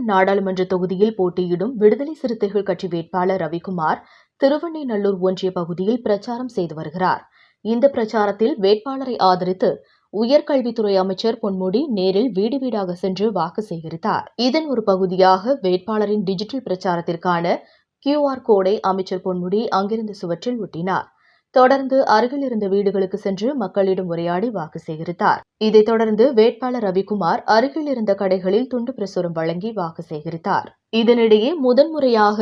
விழுப்புரம் நாடாளுமன்ற தொகுதியில் போட்டியிடும் விடுதலை சிறுத்தைகள் கட்சி வேட்பாளர் ரவிக்குமார் திருவெண்ணெய்நல்லூர் ஒன்றிய பகுதியில் பிரச்சாரம் செய்து வருகிறார். இந்த பிரச்சாரத்தில் வேட்பாளரை ஆதரித்து உயர்கல்வித்துறை அமைச்சர் பொன்முடி நேரில் வீடு வீடாக சென்று வாக்கு சேகரித்தார். இதன் ஒரு பகுதியாக வேட்பாளரின் டிஜிட்டல் பிரச்சாரத்திற்கான QR கோடை அமைச்சர் பொன்முடி அங்கிருந்த சுவற்றில் ஒட்டினார். தொடர்ந்து அருகில் இருந்த வீடுகளுக்கு சென்று மக்களிடம் உரையாடி வாக்கு சேகரித்தார். இதைத் தொடர்ந்து வேட்பாளர் ரவிக்குமார் அருகில் இருந்த கடைகளில் துண்டு பிரசுரம் வழங்கி வாக்கு சேகரித்தார். இதனிடையே முதன்முறையாக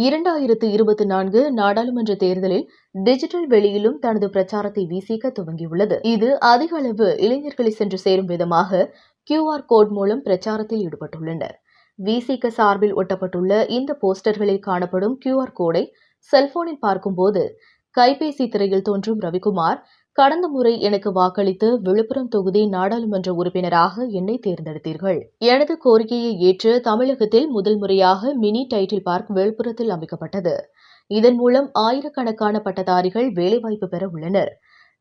2024 நாடாளுமன்ற தேர்தலில் டிஜிட்டல் வெளியிலும் தனது பிரச்சாரத்தை வீசிக்க துவங்கியுள்ளது. இது அதிக அளவு இளைஞர்களை சென்று சேரும் விதமாக QR கோட் மூலம் பிரச்சாரத்தில் ஈடுபட்டுள்ளனர். விசிக சார்பில் ஒட்டப்பட்டுள்ள இந்த போஸ்டர்களில் காணப்படும் QR கோடை செல்போனில் பார்க்கும்போது கைபேசி திரையில் தோன்றும் ரவிக்குமார், கடந்த முறை எனக்கு வாக்களித்து விழுப்புரம் தொகுதி நாடாளுமன்ற உறுப்பினராக என்னை தேர்ந்தெடுத்தீர்கள். எனது கோரிக்கையை ஏற்று தமிழகத்தில் முதல் முறையாக மினி டைட்டில் பார்க் விழுப்புரத்தில் அமைக்கப்பட்டது. இதன் மூலம் ஆயிரக்கணக்கான பட்டதாரிகள் வேலைவாய்ப்பு பெற உள்ளனர்.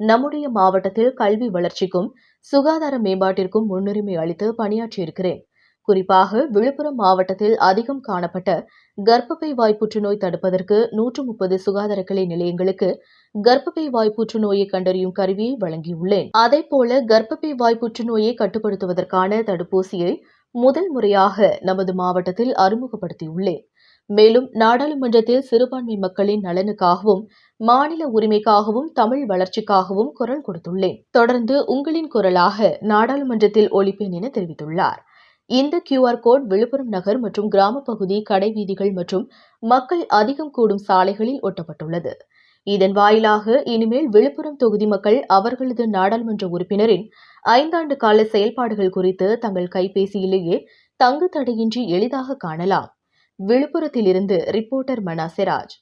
நம்முடைய மாவட்டத்தில் கல்வி வளர்ச்சிக்கும் சுகாதார மேம்பாட்டிற்கும் முன்னுரிமை அளித்து பணியாற்றியிருக்கிறேன். குறிப்பாக விழுப்புரம் மாவட்டத்தில் அதிகம் காணப்பட்ட கர்ப்பப்பை வாய் புற்றுநோய் தடுப்பதற்கு 130 சுகாதார கிளை நிலையங்களுக்கு கர்ப்பப்பை வாய் புற்றுநோயை கண்டறியும் கருவியை வழங்கியுள்ளேன். அதேபோல கர்ப்பப்பை வாய் புற்றுநோயை கட்டுப்படுத்துவதற்கான தடுப்பூசியை முதல் முறையாக நமது மாவட்டத்தில் அறிமுகப்படுத்தியுள்ளேன். மேலும் நாடாளுமன்றத்தில் சிறுபான்மை மக்களின் நலனுக்காகவும் மாநில உரிமைக்காகவும் தமிழ் வளர்ச்சிக்காகவும் குரல் கொடுத்துள்ளேன். தொடர்ந்து உங்களின் குரலாக நாடாளுமன்றத்தில் ஒலிப்பேன் என தெரிவித்துள்ளார். இந்த QR கோட் விழுப்புரம் நகர் மற்றும் கிராம பகுதி கடை வீதிகள் மற்றும் மக்கள் அதிகம் கூடும் சாலைகளில் ஒட்டப்பட்டுள்ளது. இதன் வாயிலாக இனிமேல் விழுப்புரம் தொகுதி மக்கள் அவர்களது நாடாளுமன்ற உறுப்பினரின் 5 ஆண்டு கால செயல்பாடுகள் குறித்து தங்கள் கைபேசியிலேயே தங்கு தடையின்றி எளிதாக காணலாம். விழுப்புரத்திலிருந்து ரிப்போர்ட்டர் மனாசிராஜ்.